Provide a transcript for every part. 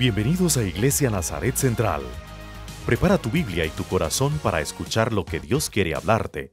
Bienvenidos a Iglesia Nazaret Central. Prepara tu Biblia y tu corazón para escuchar lo que Dios quiere hablarte.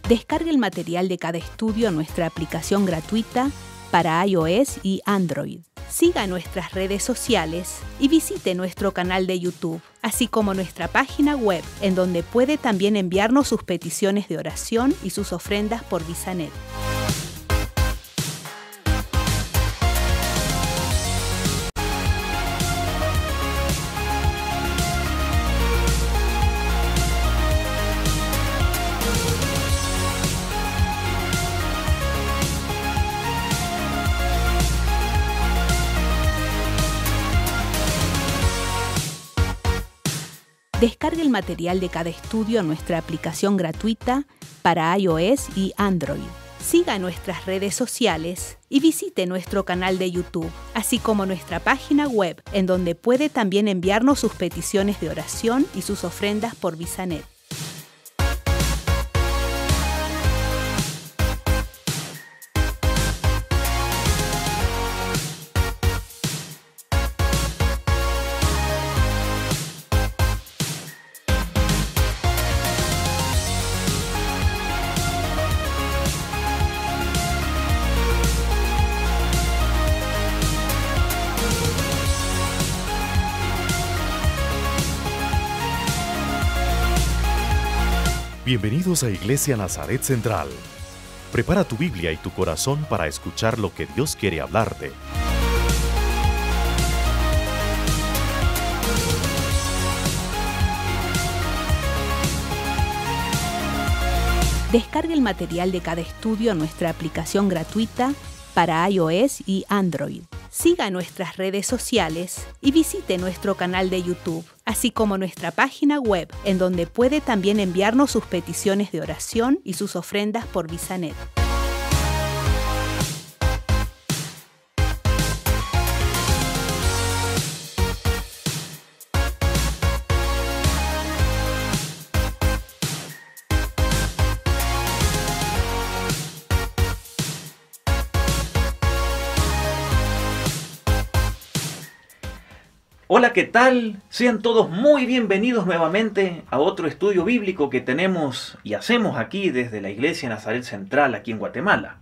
Descargue el material de cada estudio en nuestra aplicación gratuita para iOS y Android. Siga nuestras redes sociales y visite nuestro canal de YouTube, así como nuestra página web, en donde puede también enviarnos sus peticiones de oración y sus ofrendas por VisaNet. Descargue el material de cada estudio en nuestra aplicación gratuita para iOS y Android. Siga nuestras redes sociales y visite nuestro canal de YouTube, así como nuestra página web, en donde puede también enviarnos sus peticiones de oración y sus ofrendas por VisaNet. Bienvenidos a Iglesia Nazaret Central. Prepara tu Biblia y tu corazón para escuchar lo que Dios quiere hablarte. Descargue el material de cada estudio en nuestra aplicación gratuita para iOS y Android. Siga nuestras redes sociales y visite nuestro canal de YouTube, así como nuestra página web, en donde puede también enviarnos sus peticiones de oración y sus ofrendas por VisaNet. Hola, ¿qué tal? Sean todos muy bienvenidos nuevamente a otro estudio bíblico que tenemos y hacemos aquí desde la Iglesia Nazaret Central aquí en Guatemala.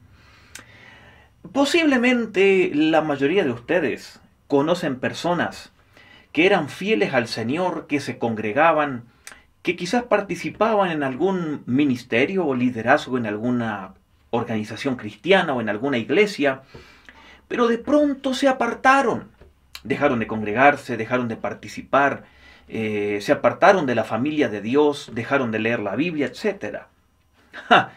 Posiblemente la mayoría de ustedes conocen personas que eran fieles al Señor, que se congregaban, que quizás participaban en algún ministerio o liderazgo en alguna organización cristiana o en alguna iglesia, pero de pronto se apartaron. Dejaron de congregarse, dejaron de participar, se apartaron de la familia de Dios, dejaron de leer la Biblia, etc.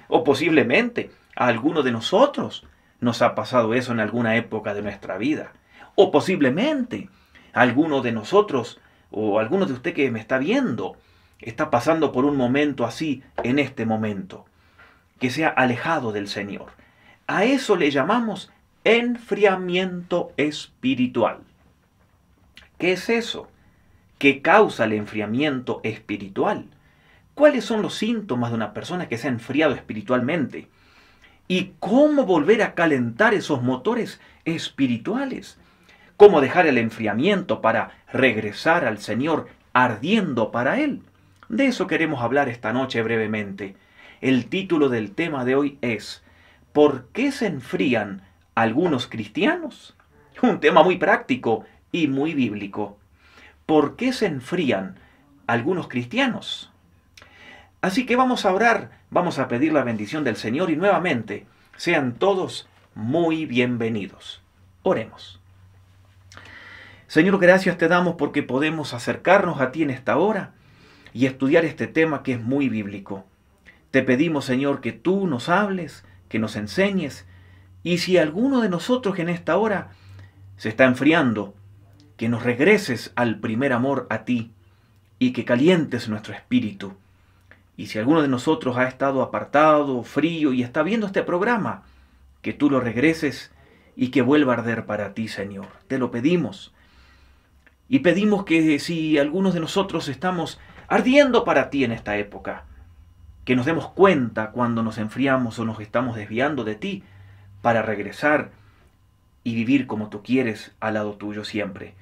O posiblemente a alguno de nosotros nos ha pasado eso en alguna época de nuestra vida. O posiblemente a alguno de nosotros o alguno de usted que me está viendo está pasando por un momento así en este momento, que se ha alejado del Señor. A eso le llamamos enfriamiento espiritual. ¿Qué es eso? ¿Qué causa el enfriamiento espiritual? ¿Cuáles son los síntomas de una persona que se ha enfriado espiritualmente? ¿Y cómo volver a calentar esos motores espirituales? ¿Cómo dejar el enfriamiento para regresar al Señor ardiendo para Él? De eso queremos hablar esta noche brevemente. El título del tema de hoy es ¿por qué se enfrían algunos cristianos? Un tema muy práctico y muy bíblico. ¿Por qué se enfrían algunos cristianos? Así que vamos a orar, vamos a pedir la bendición del Señor y nuevamente sean todos muy bienvenidos. Oremos. Señor, gracias te damos porque podemos acercarnos a ti en esta hora y estudiar este tema que es muy bíblico. Te pedimos, Señor, que tú nos hables, que nos enseñes, y si alguno de nosotros en esta hora se está enfriando, que nos regreses al primer amor a ti y que calientes nuestro espíritu. Y si alguno de nosotros ha estado apartado, frío y está viendo este programa, que tú lo regreses y que vuelva a arder para ti, Señor. Te lo pedimos. Y pedimos que si algunos de nosotros estamos ardiendo para ti en esta época. Que nos demos cuenta cuando nos enfriamos o nos estamos desviando de ti para regresar y vivir como tú quieres al lado tuyo siempre.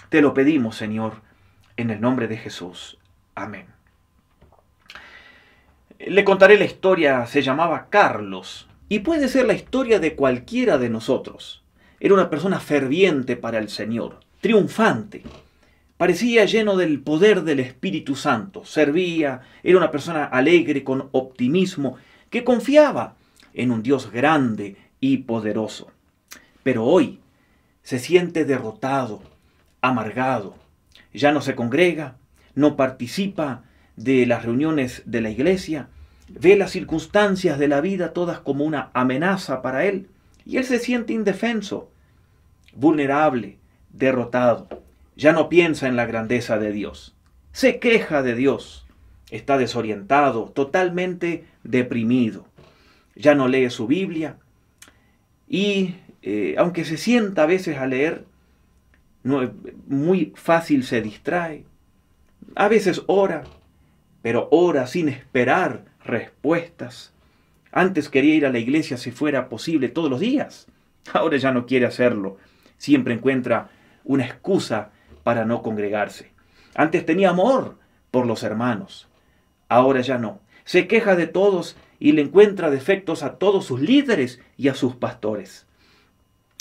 Te lo pedimos, Señor, en el nombre de Jesús. Amén. Le contaré la historia, se llamaba Carlos, y puede ser la historia de cualquiera de nosotros. Era una persona ferviente para el Señor, triunfante. Parecía lleno del poder del Espíritu Santo. Servía, era una persona alegre, con optimismo, que confiaba en un Dios grande y poderoso. Pero hoy se siente derrotado, amargado. Ya no se congrega, no participa de las reuniones de la iglesia, ve las circunstancias de la vida todas como una amenaza para él, y él se siente indefenso, vulnerable, derrotado. Ya no piensa en la grandeza de Dios. Se queja de Dios. Está desorientado, totalmente deprimido. Ya no lee su Biblia. Y aunque se sienta a veces a leer, muy fácil se distrae. A veces ora, pero ora sin esperar respuestas. Antes quería ir a la iglesia si fuera posible todos los días. Ahora ya no quiere hacerlo. Siempre encuentra una excusa para no congregarse. Antes tenía amor por los hermanos. Ahora ya no. Se queja de todos y le encuentra defectos a todos sus líderes y a sus pastores.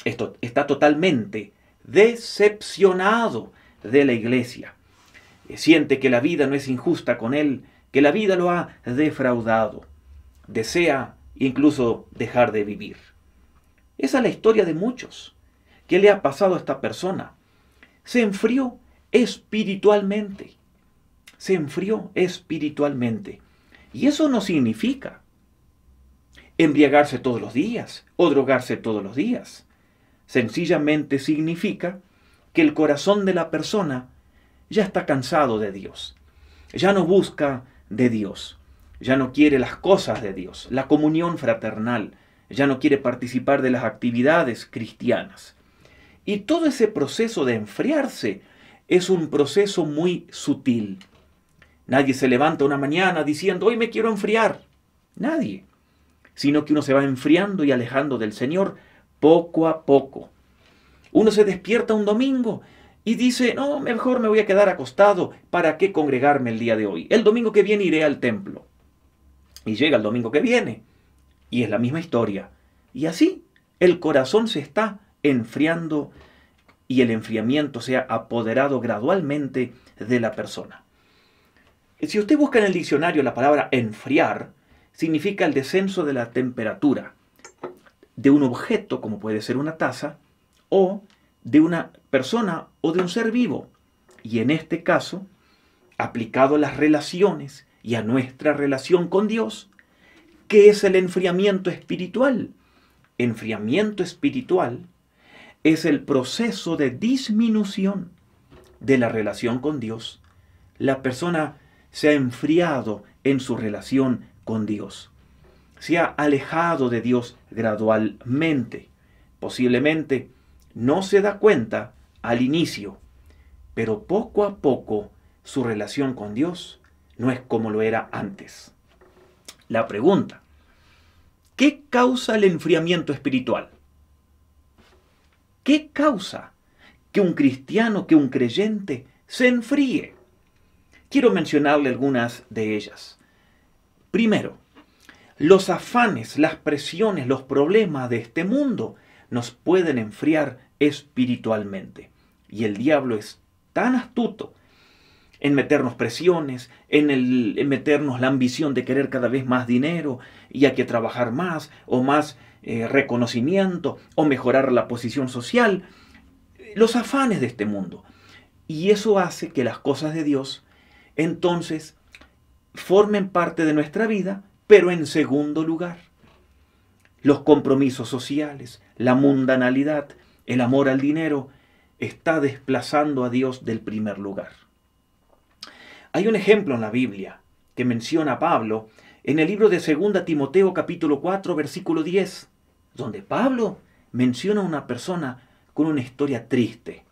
Esto está totalmente decepcionado de la iglesia. Siente que la vida no es injusta con él, que la vida lo ha defraudado. Desea incluso dejar de vivir. Esa es la historia de muchos. ¿Qué le ha pasado a esta persona? Se enfrió espiritualmente. Se enfrió espiritualmente. Y eso no significa embriagarse todos los días o drogarse todos los días. Sencillamente significa que el corazón de la persona ya está cansado de Dios. Ya no busca de Dios. Ya no quiere las cosas de Dios, la comunión fraternal. Ya no quiere participar de las actividades cristianas. Y todo ese proceso de enfriarse es un proceso muy sutil. Nadie se levanta una mañana diciendo, hoy me quiero enfriar. Nadie. Sino que uno se va enfriando y alejando del Señor poco a poco. Uno se despierta un domingo y dice, no, mejor me voy a quedar acostado. ¿Para qué congregarme el día de hoy? El domingo que viene iré al templo. Y llega el domingo que viene. Y es la misma historia. Y así el corazón se está enfriando y el enfriamiento se ha apoderado gradualmente de la persona. Si usted busca en el diccionario la palabra enfriar, significa el descenso de la temperatura de un objeto, como puede ser una taza, o de una persona o de un ser vivo. Y en este caso, aplicado a las relaciones y a nuestra relación con Dios, ¿qué es el enfriamiento espiritual? Enfriamiento espiritual es el proceso de disminución de la relación con Dios. La persona se ha enfriado en su relación con Dios. Se ha alejado de Dios gradualmente. Posiblemente no se da cuenta al inicio, pero poco a poco su relación con Dios no es como lo era antes. La pregunta, ¿qué causa el enfriamiento espiritual? ¿Qué causa que un cristiano, que un creyente se enfríe? Quiero mencionarle algunas de ellas. Primero, los afanes, las presiones, los problemas de este mundo nos pueden enfriar espiritualmente. Y el diablo es tan astuto en meternos presiones, en meternos la ambición de querer cada vez más dinero y hay que trabajar más o más reconocimiento o mejorar la posición social, los afanes de este mundo. Y eso hace que las cosas de Dios entonces formen parte de nuestra vida, pero en segundo lugar. Los compromisos sociales, la mundanalidad, el amor al dinero, está desplazando a Dios del primer lugar. Hay un ejemplo en la Biblia que menciona a Pablo en el libro de 2 Timoteo capítulo 4 versículo 10, donde Pablo menciona a una persona con una historia triste.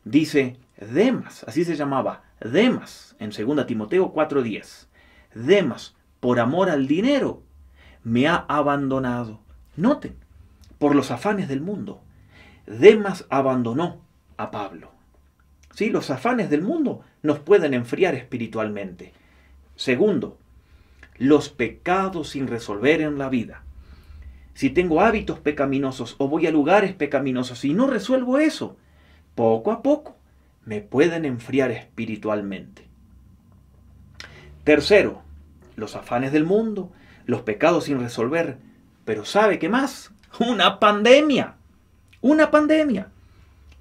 Dice, Demas, así se llamaba, Demas, en 2 Timoteo 4:10. Demas, por amor al dinero, me ha abandonado. Noten, por los afanes del mundo. Demas abandonó a Pablo. ¿Sí? Los afanes del mundo nos pueden enfriar espiritualmente. Segundo, los pecados sin resolver en la vida. Si tengo hábitos pecaminosos o voy a lugares pecaminosos y no resuelvo eso, poco a poco me pueden enfriar espiritualmente. Tercero, los afanes del mundo, los pecados sin resolver. Pero ¿sabe qué más? Una pandemia. Una pandemia.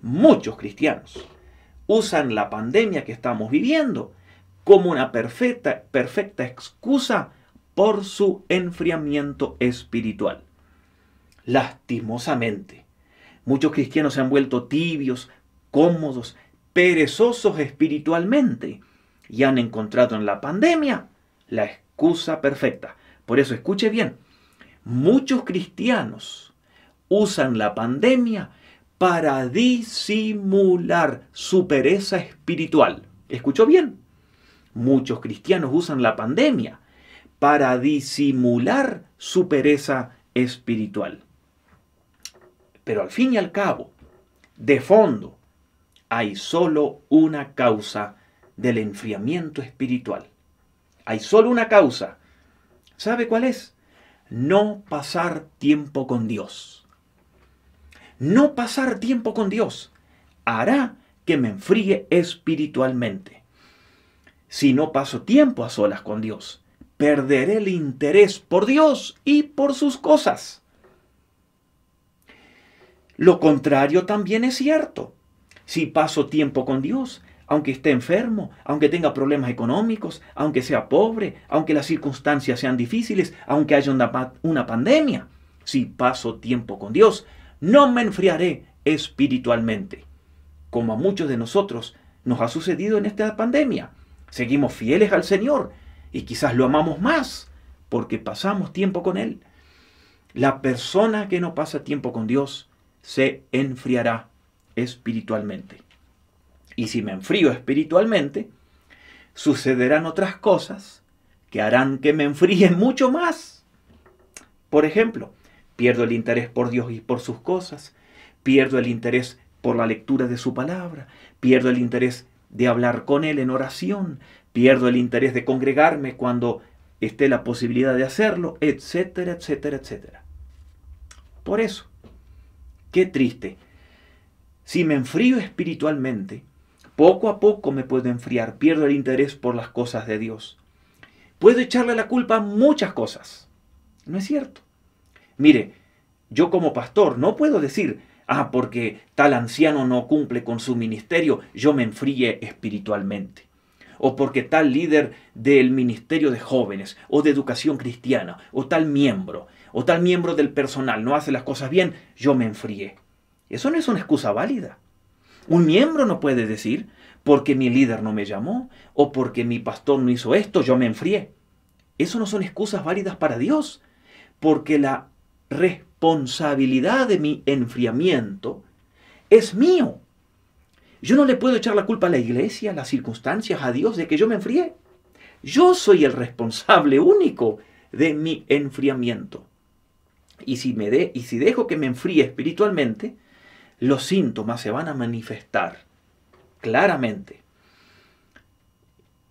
Muchos cristianos usan la pandemia que estamos viviendo como una perfecta excusa por su enfriamiento espiritual. Lastimosamente, muchos cristianos se han vuelto tibios, cómodos, perezosos espiritualmente y han encontrado en la pandemia la excusa perfecta. Por eso, escuche bien, muchos cristianos usan la pandemia para disimular su pereza espiritual. ¿Escuchó bien? Muchos cristianos usan la pandemia para disimular su pereza espiritual. Pero al fin y al cabo, de fondo, hay solo una causa del enfriamiento espiritual. Hay solo una causa. ¿Sabe cuál es? No pasar tiempo con Dios. No pasar tiempo con Dios hará que me enfríe espiritualmente. Si no paso tiempo a solas con Dios, perderé el interés por Dios y por sus cosas. Lo contrario también es cierto. Si paso tiempo con Dios, aunque esté enfermo, aunque tenga problemas económicos, aunque sea pobre, aunque las circunstancias sean difíciles, aunque haya una pandemia, si paso tiempo con Dios, no me enfriaré espiritualmente. Como a muchos de nosotros nos ha sucedido en esta pandemia. Seguimos fieles al Señor y quizás lo amamos más porque pasamos tiempo con Él. La persona que no pasa tiempo con Dios se enfriará espiritualmente. Y si me enfrío espiritualmente, sucederán otras cosas que harán que me enfríe mucho más. Por ejemplo, pierdo el interés por Dios y por sus cosas, pierdo el interés por la lectura de su palabra, pierdo el interés de hablar con Él en oración, pierdo el interés de congregarme cuando esté la posibilidad de hacerlo, etcétera, etcétera, etcétera. Por eso, qué triste. Si me enfrío espiritualmente, poco a poco me puedo enfriar, pierdo el interés por las cosas de Dios. Puedo echarle la culpa a muchas cosas. ¿No es cierto? Mire, yo como pastor no puedo decir, porque tal anciano no cumple con su ministerio, yo me enfríe espiritualmente. O porque tal líder del ministerio de jóvenes, o de educación cristiana, o tal miembro del personal no hace las cosas bien, yo me enfríe. Eso no es una excusa válida. Un miembro no puede decir, porque mi líder no me llamó, o porque mi pastor no hizo esto, yo me enfrié. Eso no son excusas válidas para Dios, porque la responsabilidad de mi enfriamiento es mío. Yo no le puedo echar la culpa a la iglesia, a las circunstancias, a Dios de que yo me enfrié. Yo soy el responsable único de mi enfriamiento. Y si dejo que me enfríe espiritualmente, los síntomas se van a manifestar claramente.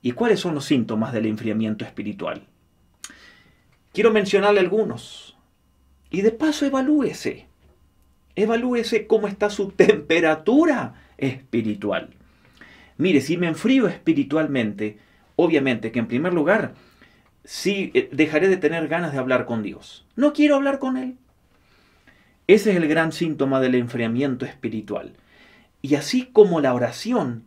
¿Y cuáles son los síntomas del enfriamiento espiritual? Quiero mencionarle algunos. Y de paso evalúese. Evalúese cómo está su temperatura espiritual. Mire, si me enfrío espiritualmente, obviamente que en primer lugar, sí dejaré de tener ganas de hablar con Dios. No quiero hablar con Él. Ese es el gran síntoma del enfriamiento espiritual. Y así como la oración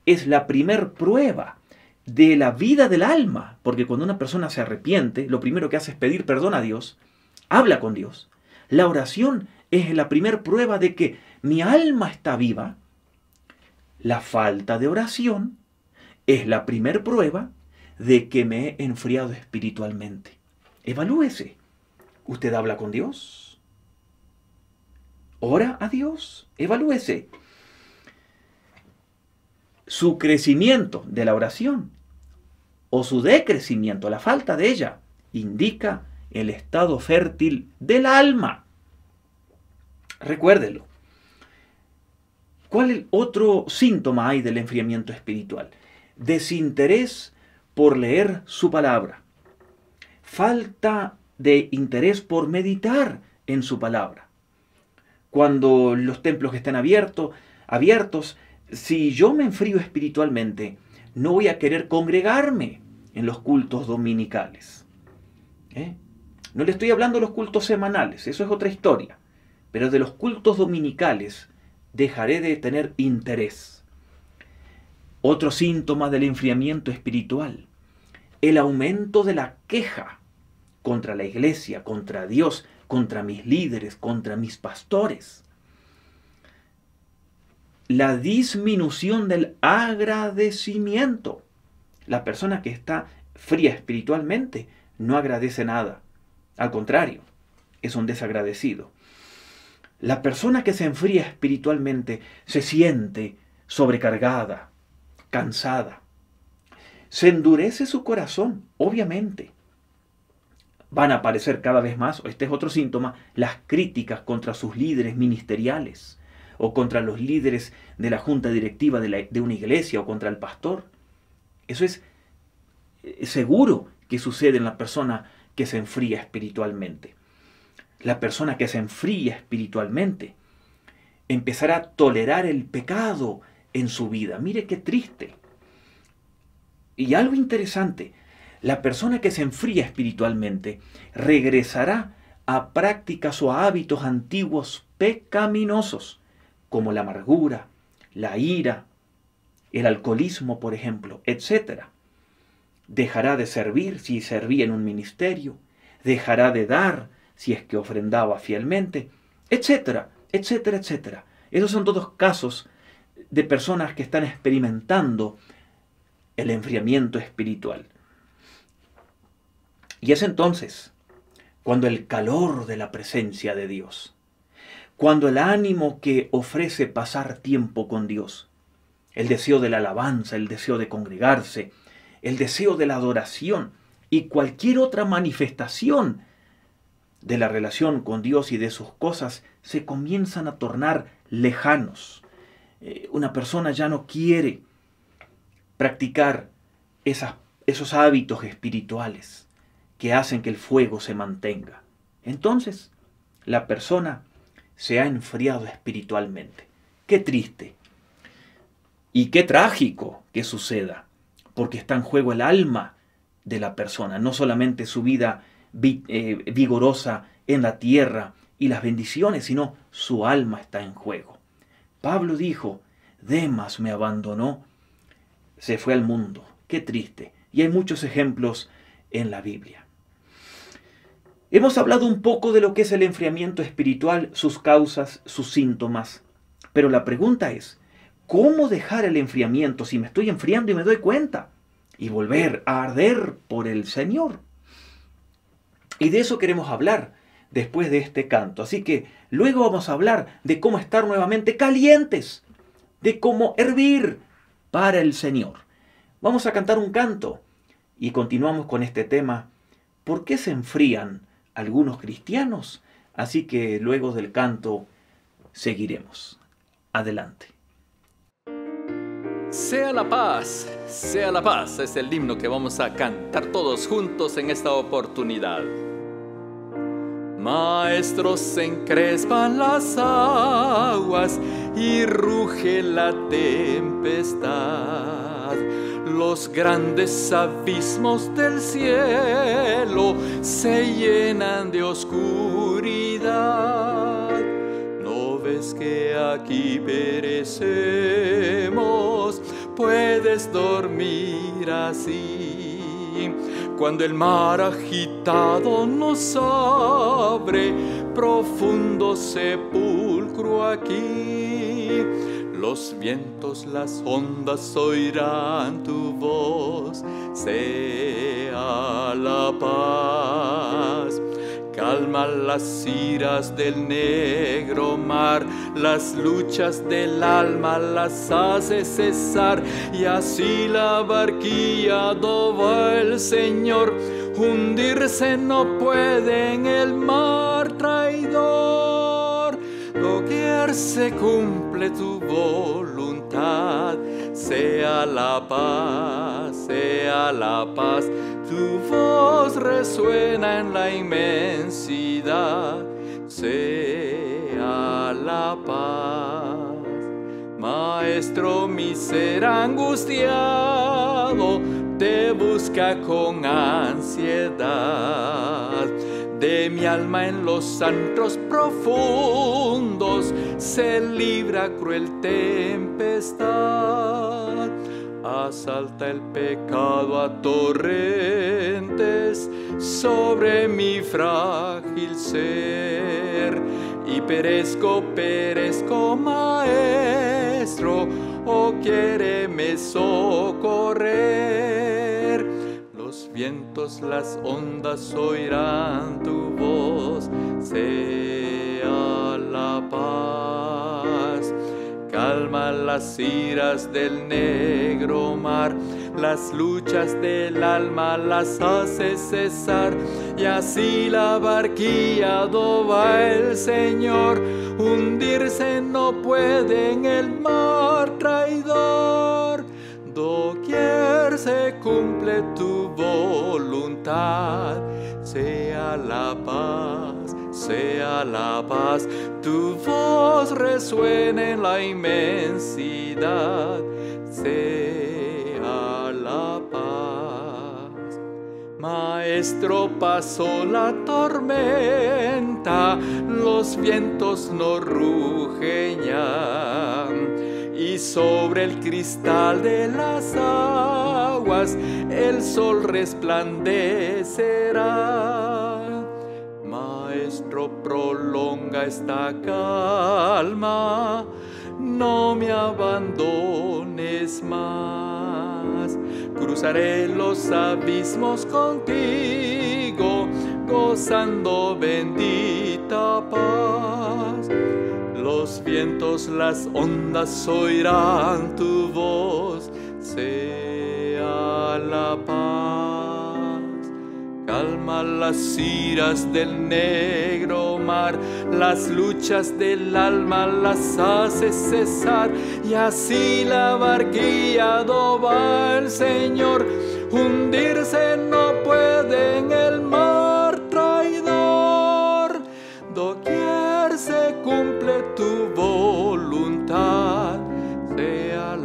es la primer prueba de la vida del alma, porque cuando una persona se arrepiente, lo primero que hace es pedir perdón a Dios, habla con Dios. La oración es la primer prueba de que mi alma está viva. La falta de oración es la primer prueba de que me he enfriado espiritualmente. Evalúese. ¿Usted habla con Dios? ¿Ora a Dios? Evalúese. su crecimiento de la oración o su decrecimiento, la falta de ella, indica el estado fértil del alma. Recuérdelo. ¿Cuál otro síntoma hay del enfriamiento espiritual? Desinterés por leer su palabra. Falta de interés por meditar en su palabra. Cuando los templos estén abiertos, si yo me enfrío espiritualmente, no voy a querer congregarme en los cultos dominicales. No le estoy hablando de los cultos semanales, eso es otra historia. Pero de los cultos dominicales dejaré de tener interés. Otro síntoma del enfriamiento espiritual, el aumento de la queja contra la iglesia, contra Dios, contra mis líderes, contra mis pastores. La disminución del agradecimiento. La persona que está fría espiritualmente no agradece nada. Al contrario, es un desagradecido. La persona que se enfría espiritualmente se siente sobrecargada, cansada. Se endurece su corazón, obviamente. Van a aparecer cada vez más, este es otro síntoma, las críticas contra sus líderes ministeriales o contra los líderes de la junta directiva de una iglesia o contra el pastor. Eso es seguro que sucede en la persona que se enfría espiritualmente. La persona que se enfría espiritualmente empezará a tolerar el pecado en su vida. Mire qué triste. Y algo interesante, la persona que se enfría espiritualmente regresará a prácticas o a hábitos antiguos pecaminosos, como la amargura, la ira, el alcoholismo, por ejemplo, etc. Dejará de servir si servía en un ministerio, dejará de dar si es que ofrendaba fielmente, etcétera, etcétera, etcétera. Esos son todos casos de personas que están experimentando el enfriamiento espiritual. Y es entonces cuando el calor de la presencia de Dios, cuando el ánimo que ofrece pasar tiempo con Dios, el deseo de la alabanza, el deseo de congregarse, el deseo de la adoración y cualquier otra manifestación de la relación con Dios y de sus cosas se comienzan a tornar lejanos. Una persona ya no quiere practicar esos hábitos espirituales que hacen que el fuego se mantenga. Entonces, la persona se ha enfriado espiritualmente. Qué triste y qué trágico que suceda, porque está en juego el alma de la persona, no solamente su vida vigorosa en la tierra y las bendiciones, sino su alma está en juego. Pablo dijo, Demas me abandonó, se fue al mundo. Qué triste. Y hay muchos ejemplos en la Biblia. Hemos hablado un poco de lo que es el enfriamiento espiritual, sus causas, sus síntomas. Pero la pregunta es, ¿cómo dejar el enfriamiento si me estoy enfriando y me doy cuenta? Y volver a arder por el Señor. Y de eso queremos hablar después de este canto. Así que luego vamos a hablar de cómo estar nuevamente calientes, de cómo hervir para el Señor. Vamos a cantar un canto y continuamos con este tema. ¿Por qué se enfrían algunos cristianos? Así que luego del canto seguiremos. Adelante. Sea la paz, es el himno que vamos a cantar todos juntos en esta oportunidad. Maestros, se encrespan las aguas y ruge la tempestad. Los grandes abismos del cielo se llenan de oscuridad. ¿No ves que aquí perecemos? Puedes dormir así. Cuando el mar agitado nos abre, profundo sepulcro aquí. Los vientos, las ondas oirán tu voz. Sea la paz. Calma las iras del negro mar, las luchas del alma las hace cesar, y así la barquilla do va el Señor, hundirse no puede en el mar traidor. Doquier se cumple tu voluntad, sea la paz, tu voz resuena en la inmensidad, sea la paz. Maestro, mi ser angustiado te busca con ansiedad. De mi alma en los antros profundos se libra cruel tempestad. Asalta el pecado a torrentes sobre mi frágil ser, y perezco, maestro, oh quiéreme socorrer. Los vientos, las ondas oirán tu voz, sea la paz. Calma las iras del negro mar, las luchas del alma las hace cesar, y así la barquilla do va el Señor, hundirse no puede en el mar traidor. Doquier se cumple tu voluntad, sea la paz, tu voz resuena en la inmensidad, sea la paz. Maestro, pasó la tormenta, los vientos no rugen ya, y sobre el cristal de las aguas el sol resplandecerá. Maestro, prolonga esta calma, no me abandones más. Cruzaré los abismos contigo, gozando bendita paz. Los vientos, las ondas oirán tu voz, sea la paz. Calma las iras del negro mar, las luchas del alma las hace cesar, y así la barquilla do va el Señor, hundirse no puede en el mar traidor. Doquier se cumple tu voluntad, sea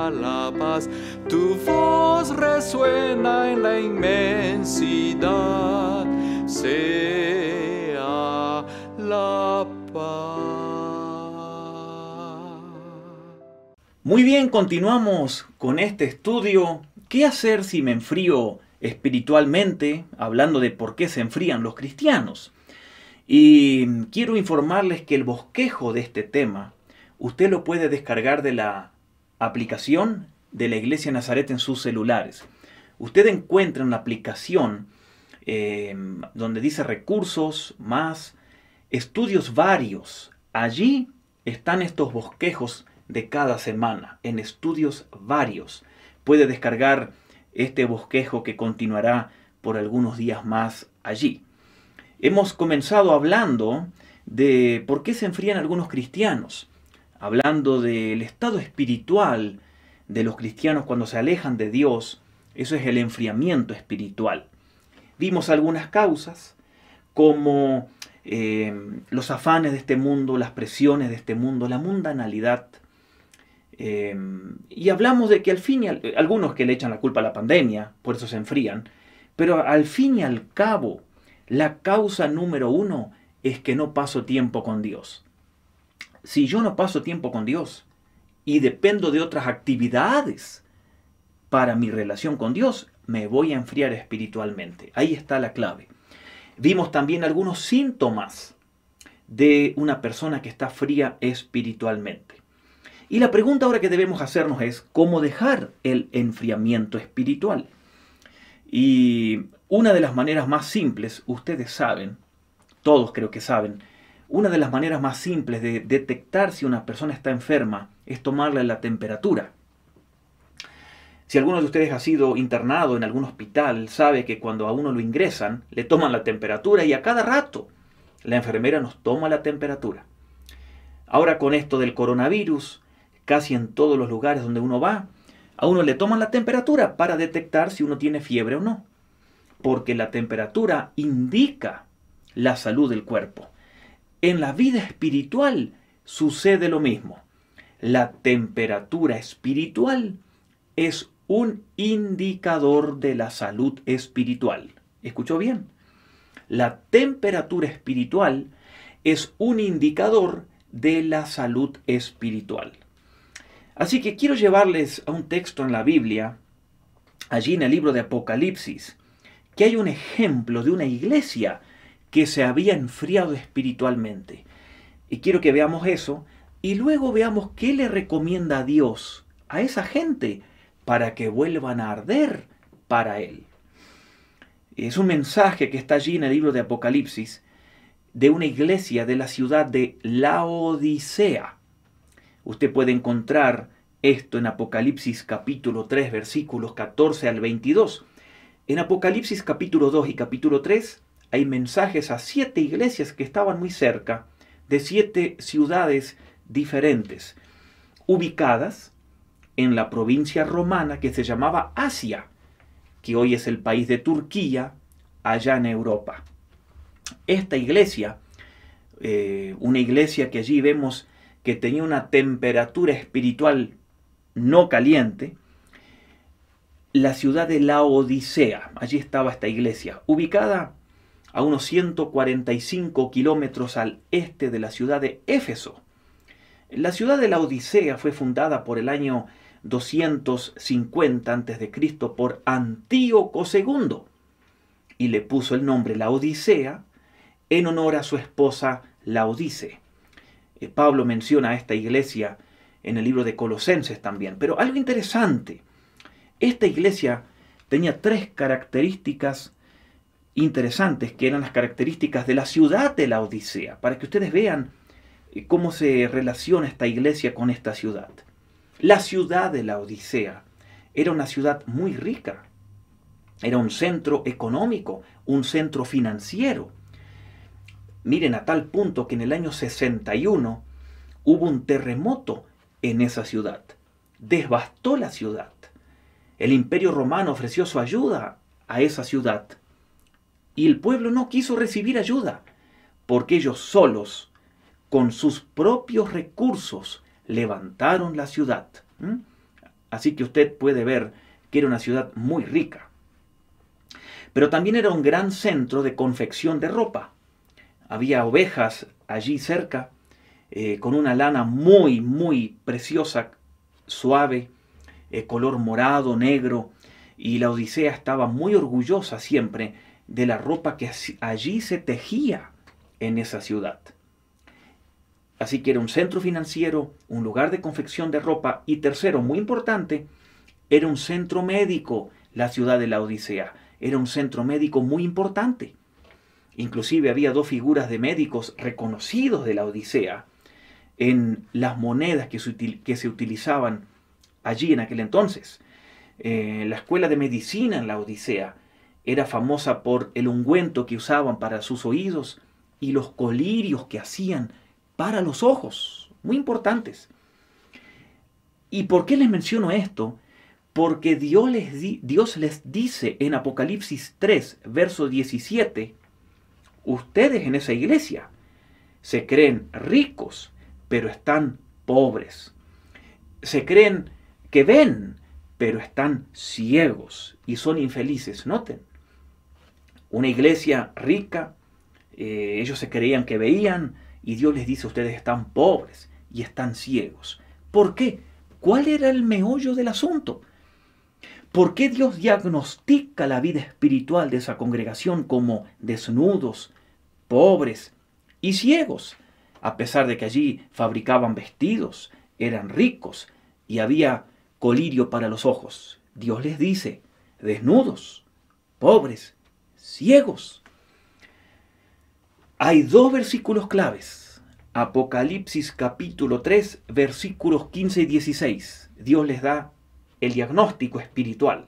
la paz, tu voz resuena en la inmensidad, sea la paz. Muy bien, continuamos con este estudio. ¿Qué hacer si me enfrío espiritualmente? Hablando de por qué se enfrían los cristianos. Y quiero informarles que el bosquejo de este tema, usted lo puede descargar de la aplicación de la Iglesia Nazaret en sus celulares. Usted encuentra una aplicación donde dice recursos más estudios varios. Allí están estos bosquejos de cada semana en estudios varios. Puede descargar este bosquejo que continuará por algunos días más allí. Hemos comenzado hablando de por qué se enfrían algunos cristianos, hablando del estado espiritual de los cristianos cuando se alejan de Dios. Eso es el enfriamiento espiritual. Vimos algunas causas como los afanes de este mundo, las presiones de este mundo, la mundanalidad. Y hablamos de que al fin, algunos que le echan la culpa a la pandemia, por eso se enfrían, pero al fin y al cabo, la causa número uno es que no paso tiempo con Dios. Si yo no paso tiempo con Dios y dependo de otras actividades para mi relación con Dios, me voy a enfriar espiritualmente. Ahí está la clave. Vimos también algunos síntomas de una persona que está fría espiritualmente. Y la pregunta ahora que debemos hacernos es, ¿cómo dejar el enfriamiento espiritual? Y Una de las maneras más simples, ustedes saben, todos creo que saben, una de las maneras más simples de detectar si una persona está enferma es tomarle la temperatura. Si alguno de ustedes ha sido internado en algún hospital, sabe que cuando a uno lo ingresan, le toman la temperatura y a cada rato la enfermera nos toma la temperatura. Ahora con esto del coronavirus, casi en todos los lugares donde uno va, a uno le toman la temperatura para detectar si uno tiene fiebre o no. Porque la temperatura indica la salud del cuerpo. En la vida espiritual sucede lo mismo. La temperatura espiritual es un indicador de la salud espiritual. ¿Escuchó bien? La temperatura espiritual es un indicador de la salud espiritual. Así que quiero llevarles a un texto en la Biblia, allí en el libro de Apocalipsis, que hay un ejemplo de una iglesia que se había enfriado espiritualmente. Y quiero que veamos eso y luego veamos qué le recomienda a Dios a esa gente para que vuelvan a arder para Él. Es un mensaje que está allí en el libro de Apocalipsis de una iglesia de la ciudad de Laodicea. Usted puede encontrar esto en Apocalipsis capítulo 3, versículos 14 al 22. En Apocalipsis capítulo 2 y capítulo 3 hay mensajes a 7 iglesias que estaban muy cerca de 7 ciudades diferentes, ubicadas en la provincia romana que se llamaba Asia, que hoy es el país de Turquía, allá en Europa. Esta iglesia, una iglesia que allí vemos que tenía una temperatura espiritual no caliente, la ciudad de Laodicea, allí estaba esta iglesia, ubicada a unos 145 kilómetros al este de la ciudad de Éfeso. La ciudad de Laodicea fue fundada por el año 250 a.C. por Antíoco II y le puso el nombre Laodicea en honor a su esposa Laodice. Pablo menciona a esta iglesia en el libro de Colosenses también. Pero algo interesante, esta iglesia tenía 3 características interesantes que eran las características de la ciudad de Laodicea, para que ustedes vean cómo se relaciona esta iglesia con esta ciudad. La ciudad de Laodicea era una ciudad muy rica, era un centro económico, un centro financiero. Miren, a tal punto que en el año 61 hubo un terremoto en esa ciudad. Devastó la ciudad. El Imperio Romano ofreció su ayuda a esa ciudad. Y el pueblo no quiso recibir ayuda, porque ellos solos, con sus propios recursos, levantaron la ciudad. Así que usted puede ver que era una ciudad muy rica. Pero también era un gran centro de confección de ropa. Había ovejas allí cerca, con una lana muy, muy preciosa, suave, color morado, negro, y la Odisea estaba muy orgullosa siempre de la ropa que allí se tejía en esa ciudad. Así que era un centro financiero, un lugar de confección de ropa, y tercero, muy importante, era un centro médico, la ciudad de la Odisea. Era un centro médico muy importante. Inclusive había 2 figuras de médicos reconocidos de la Odisea en las monedas que se utilizaban allí en aquel entonces. La escuela de medicina en la Odisea era famosa por el ungüento que usaban para sus oídos y los colirios que hacían para los ojos, muy importantes. ¿Y por qué les menciono esto? Porque Dios les dice en Apocalipsis 3, verso 17, ustedes en esa iglesia se creen ricos, pero están pobres. Se creen que ven, pero están ciegos y son infelices. Noten, una iglesia rica, ellos se creían que veían, y Dios les dice, ustedes están pobres y están ciegos. ¿Por qué? ¿Cuál era el meollo del asunto? ¿Por qué Dios diagnostica la vida espiritual de esa congregación como desnudos, pobres y ciegos? A pesar de que allí fabricaban vestidos, eran ricos y había colirio para los ojos. Dios les dice, desnudos, pobres ciegos. Hay dos versículos claves. Apocalipsis capítulo 3, versículos 15 y 16. Dios les da el diagnóstico espiritual.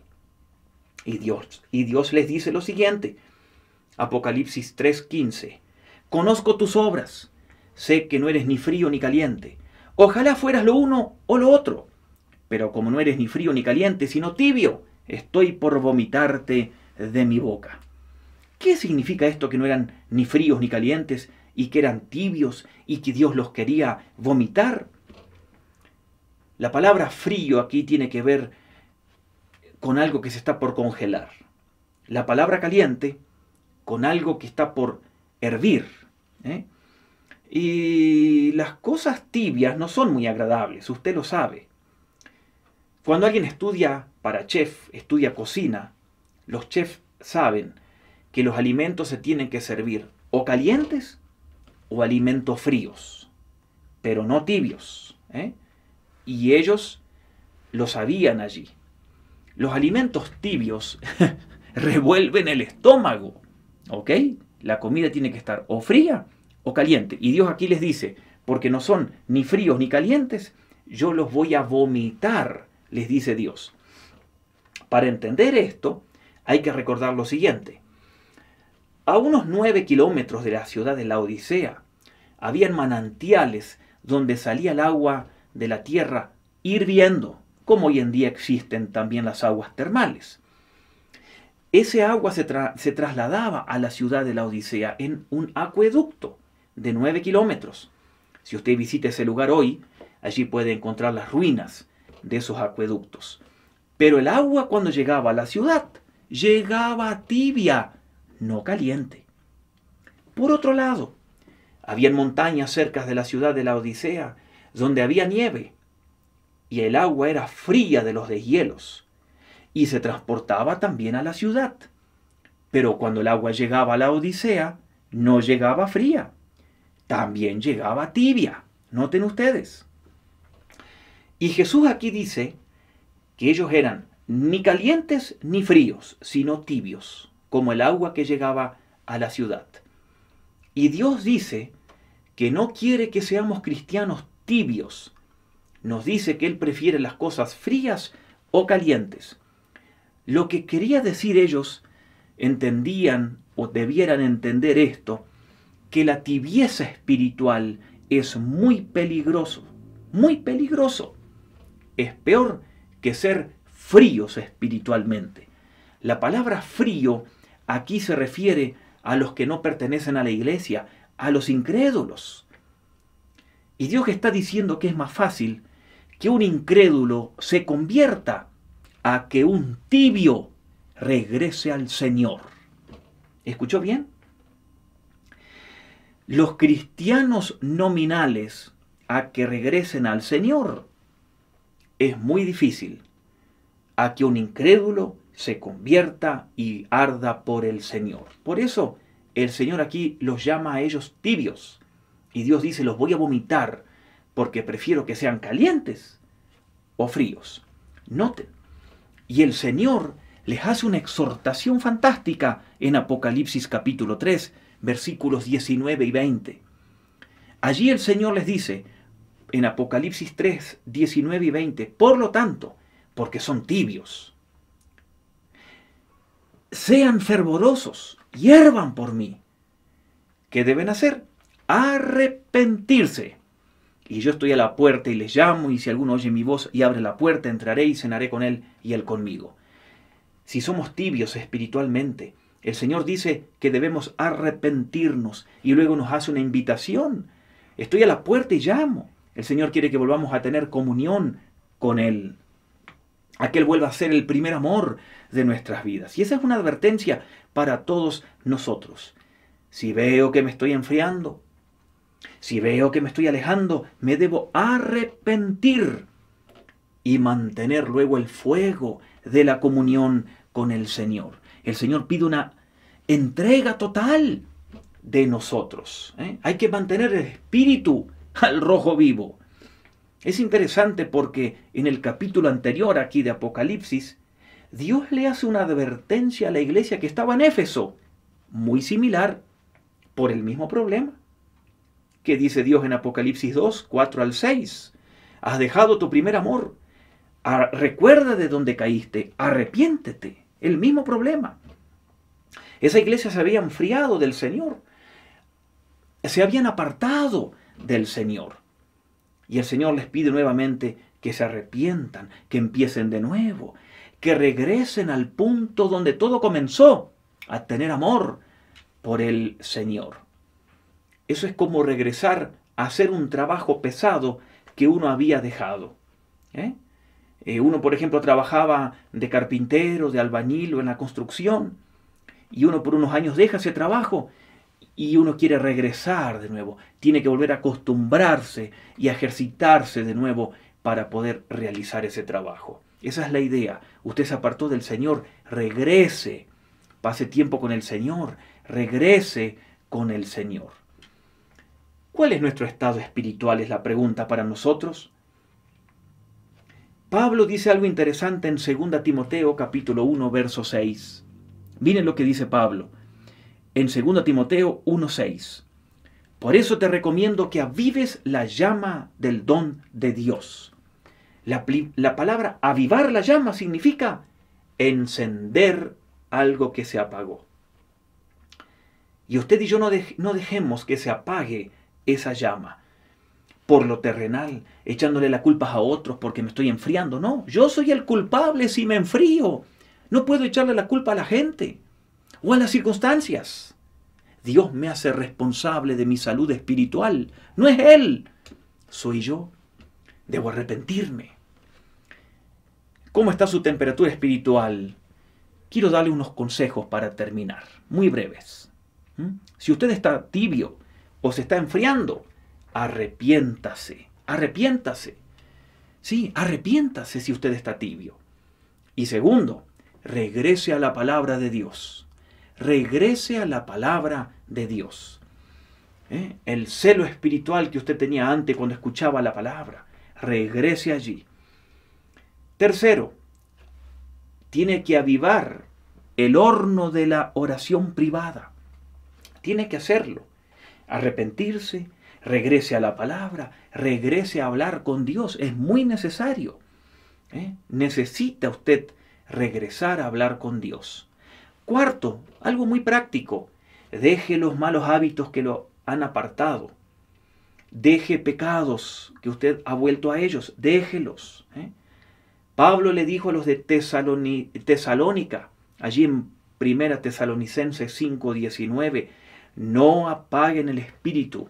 Y Dios les dice lo siguiente. Apocalipsis 3, 15. Conozco tus obras. Sé que no eres ni frío ni caliente. Ojalá fueras lo uno o lo otro. Pero como no eres ni frío ni caliente, sino tibio, estoy por vomitarte de mi boca. ¿Qué significa esto que no eran ni fríos ni calientes y que eran tibios y que Dios los quería vomitar? La palabra frío aquí tiene que ver con algo que se está por congelar. La palabra caliente con algo que está por hervir. Y las cosas tibias no son muy agradables, usted lo sabe. Cuando alguien estudia para chef, estudia cocina, los chefs saben que los alimentos se tienen que servir o calientes o alimentos fríos, pero no tibios. Y ellos lo sabían allí. Los alimentos tibios revuelven el estómago, ¿ok? La comida tiene que estar o fría o caliente. Y Dios aquí les dice, porque no son ni fríos ni calientes, yo los voy a vomitar, les dice Dios. Para entender esto, hay que recordar lo siguiente. A unos 9 kilómetros de la ciudad de Laodicea, habían manantiales donde salía el agua de la tierra hirviendo, como hoy en día existen también las aguas termales. Ese agua se trasladaba a la ciudad de Laodicea en un acueducto de 9 kilómetros. Si usted visita ese lugar hoy, allí puede encontrar las ruinas de esos acueductos. Pero el agua cuando llegaba a la ciudad, llegaba tibia, no caliente. Por otro lado, habían montañas cerca de la ciudad de Laodicea, donde había nieve, y el agua era fría de los deshielos, y se transportaba también a la ciudad. Pero cuando el agua llegaba a Laodicea, no llegaba fría, también llegaba tibia. Noten ustedes. Y Jesús aquí dice que ellos eran ni calientes ni fríos, sino tibios, como el agua que llegaba a la ciudad. Y Dios dice que no quiere que seamos cristianos tibios. Nos dice que Él prefiere las cosas frías o calientes. Lo que quería decir ellos, entendían o debieran entender esto, que la tibieza espiritual es muy peligroso, muy peligroso. Es peor que ser fríos espiritualmente. La palabra frío aquí se refiere a los que no pertenecen a la iglesia, a los incrédulos. Y Dios está diciendo que es más fácil que un incrédulo se convierta a que un tibio regrese al Señor. ¿Escuchó bien? Los cristianos nominales a que regresen al Señor es muy difícil. A que un incrédulo se convierta y arda por el Señor. Por eso el Señor aquí los llama a ellos tibios. Y Dios dice, los voy a vomitar porque prefiero que sean calientes o fríos. Noten. Y el Señor les hace una exhortación fantástica en Apocalipsis capítulo 3, versículos 19 y 20. Allí el Señor les dice, en Apocalipsis 3, 19 y 20, por lo tanto, porque son tibios, sean fervorosos, hiervan por mí. ¿Qué deben hacer? Arrepentirse. Y yo estoy a la puerta y les llamo, y si alguno oye mi voz y abre la puerta, entraré y cenaré con él y él conmigo. Si somos tibios espiritualmente, el Señor dice que debemos arrepentirnos y luego nos hace una invitación. Estoy a la puerta y llamo. El Señor quiere que volvamos a tener comunión con Él, a que Él vuelva a ser el primer amor de nuestras vidas. Y esa es una advertencia para todos nosotros. Si veo que me estoy enfriando, si veo que me estoy alejando, me debo arrepentir y mantener luego el fuego de la comunión con el Señor. El Señor pide una entrega total de nosotros. Hay que mantener el espíritu al rojo vivo. Es interesante porque en el capítulo anterior aquí de Apocalipsis, Dios le hace una advertencia a la iglesia que estaba en Éfeso, muy similar por el mismo problema. ¿Qué dice Dios en Apocalipsis 2, 4 al 6? Has dejado tu primer amor. Recuerda de dónde caíste. Arrepiéntete. El mismo problema. Esa iglesia se había enfriado del Señor. Se habían apartado del Señor. Y el Señor les pide nuevamente que se arrepientan, que empiecen de nuevo, que regresen al punto donde todo comenzó, a tener amor por el Señor. Eso es como regresar a hacer un trabajo pesado que uno había dejado. Uno, por ejemplo, trabajaba de carpintero, de albañil o en la construcción, y uno por unos años deja ese trabajo y uno quiere regresar de nuevo. Tiene que volver a acostumbrarse y a ejercitarse de nuevo para poder realizar ese trabajo. Esa es la idea. Usted se apartó del Señor, regrese, pase tiempo con el Señor, regrese con el Señor. ¿Cuál es nuestro estado espiritual? Es la pregunta para nosotros. Pablo dice algo interesante en 2 Timoteo capítulo 1, verso 6. Miren lo que dice Pablo en 2 Timoteo 1, 6. Por eso te recomiendo que avives la llama del don de Dios. La palabra avivar la llama significa encender algo que se apagó. Y usted y yo no dejemos que se apague esa llama por lo terrenal, echándole la culpa a otros porque me estoy enfriando. No, yo soy el culpable si me enfrío. No puedo echarle la culpa a la gente o a las circunstancias. Dios me hace responsable de mi salud espiritual. No es Él, soy yo. Debo arrepentirme. ¿Cómo está su temperatura espiritual? Quiero darle unos consejos para terminar, muy breves. Si usted está tibio o se está enfriando, arrepiéntase, arrepiéntase. Sí, arrepiéntase si usted está tibio. Y segundo, regrese a la palabra de Dios. Regrese a la palabra de Dios. El celo espiritual que usted tenía antes cuando escuchaba la palabra, regrese allí. Tercero, tiene que avivar el horno de la oración privada. Tiene que hacerlo. Arrepentirse, regrese a la palabra, regrese a hablar con Dios. Es muy necesario. Necesita usted regresar a hablar con Dios. Cuarto, algo muy práctico. Deje los malos hábitos que lo han apartado. Deje pecados que usted ha vuelto a ellos. Déjelos. Pablo le dijo a los de Tesalónica, allí en 1 Tesalonicenses 5:19, no apaguen el espíritu.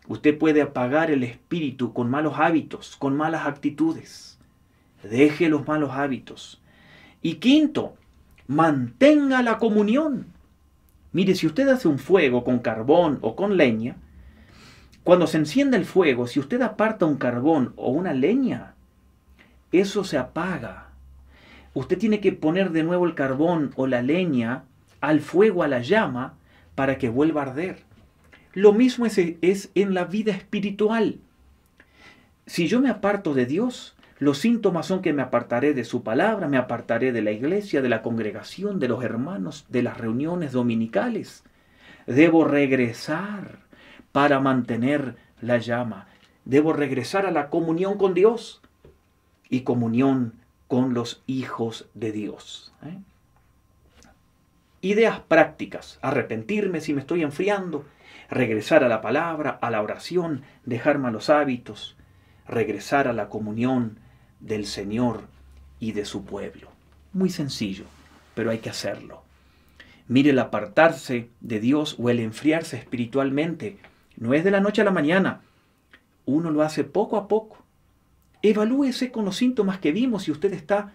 Usted puede apagar el espíritu con malos hábitos, con malas actitudes. Deje los malos hábitos. Y quinto, mantenga la comunión. Mire, si usted hace un fuego con carbón o con leña, cuando se enciende el fuego, si usted aparta un carbón o una leña, eso se apaga. Usted tiene que poner de nuevo el carbón o la leña al fuego, a la llama, para que vuelva a arder. Lo mismo es en la vida espiritual. Si yo me aparto de Dios, los síntomas son que me apartaré de su palabra, me apartaré de la iglesia, de la congregación, de los hermanos, de las reuniones dominicales. Debo regresar para mantener la llama. Debo regresar a la comunión con Dios y comunión con los hijos de Dios. Ideas prácticas. Arrepentirme si me estoy enfriando. Regresar a la palabra, a la oración, dejar malos hábitos. Regresar a la comunión del Señor y de su pueblo. Muy sencillo, pero hay que hacerlo. Mire, el apartarse de Dios o el enfriarse espiritualmente no es de la noche a la mañana. Uno lo hace poco a poco. Evalúese con los síntomas que vimos si usted está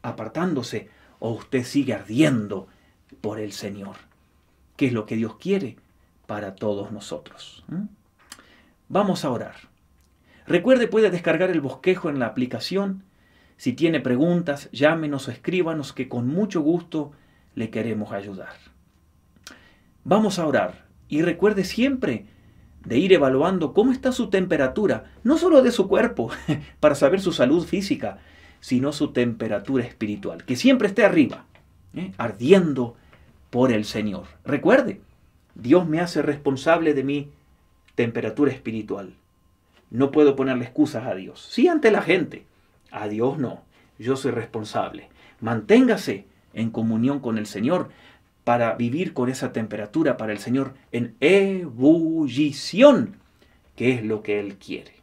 apartándose o usted sigue ardiendo por el Señor. ¿Qué es lo que Dios quiere para todos nosotros? Vamos a orar. Recuerde, puede descargar el bosquejo en la aplicación. Si tiene preguntas, llámenos o escríbanos que con mucho gusto le queremos ayudar. Vamos a orar y recuerde siempre de ir evaluando cómo está su temperatura, no solo de su cuerpo, para saber su salud física, sino su temperatura espiritual, que siempre esté arriba, ardiendo por el Señor. Recuerde, Dios me hace responsable de mi temperatura espiritual. No puedo ponerle excusas a Dios. Sí ante la gente, a Dios no. Yo soy responsable. Manténgase en comunión con el Señor para vivir con esa temperatura para el Señor en ebullición, que es lo que Él quiere.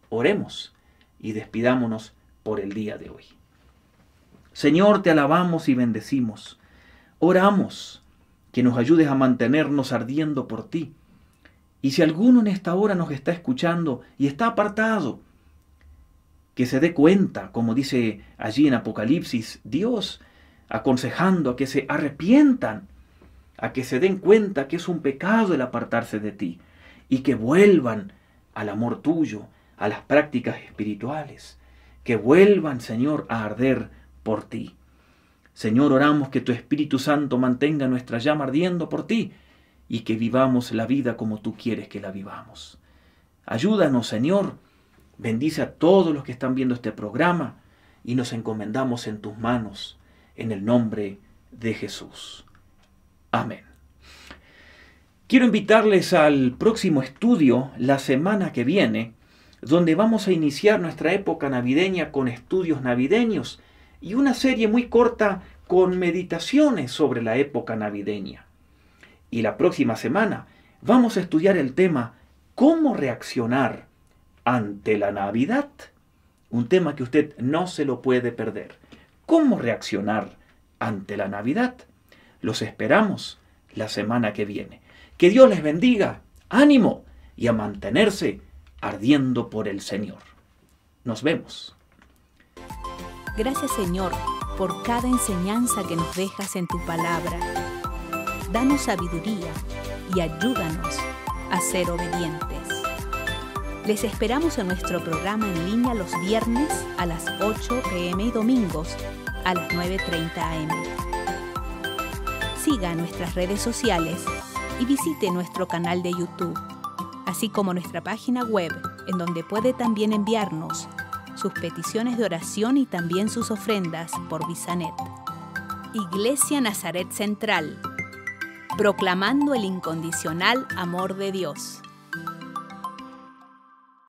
Oremos y despidámonos por el día de hoy. Señor, te alabamos y bendecimos. Oramos que nos ayudes a mantenernos ardiendo por ti. Y si alguno en esta hora nos está escuchando y está apartado, que se dé cuenta, como dice allí en Apocalipsis, Dios aconsejando a que se arrepientan, a que se den cuenta que es un pecado el apartarse de ti y que vuelvan al amor tuyo, a las prácticas espirituales, que vuelvan, Señor, a arder por ti. Señor, oramos que tu Espíritu Santo mantenga nuestra llama ardiendo por ti y que vivamos la vida como tú quieres que la vivamos. Ayúdanos, Señor, bendice a todos los que están viendo este programa y nos encomendamos en tus manos, en el nombre de Jesús. Amén. Quiero invitarles al próximo estudio la semana que viene, donde vamos a iniciar nuestra época navideña con estudios navideños y una serie muy corta con meditaciones sobre la época navideña. Y la próxima semana vamos a estudiar el tema ¿cómo reaccionar ante la Navidad? Un tema que usted no se lo puede perder. ¿Cómo reaccionar ante la Navidad? Los esperamos la semana que viene. Que Dios les bendiga, ánimo y a mantenerse ardiendo por el Señor. Nos vemos. Gracias, Señor, por cada enseñanza que nos dejas en tu palabra. Danos sabiduría y ayúdanos a ser obedientes. Les esperamos en nuestro programa en línea los viernes a las 8 p.m. y domingos a las 9:30 a.m. Siga nuestras redes sociales y visite nuestro canal de YouTube, así como nuestra página web, en donde puede también enviarnos sus peticiones de oración y también sus ofrendas por VisaNet. Iglesia Nazaret Central, proclamando el incondicional amor de Dios.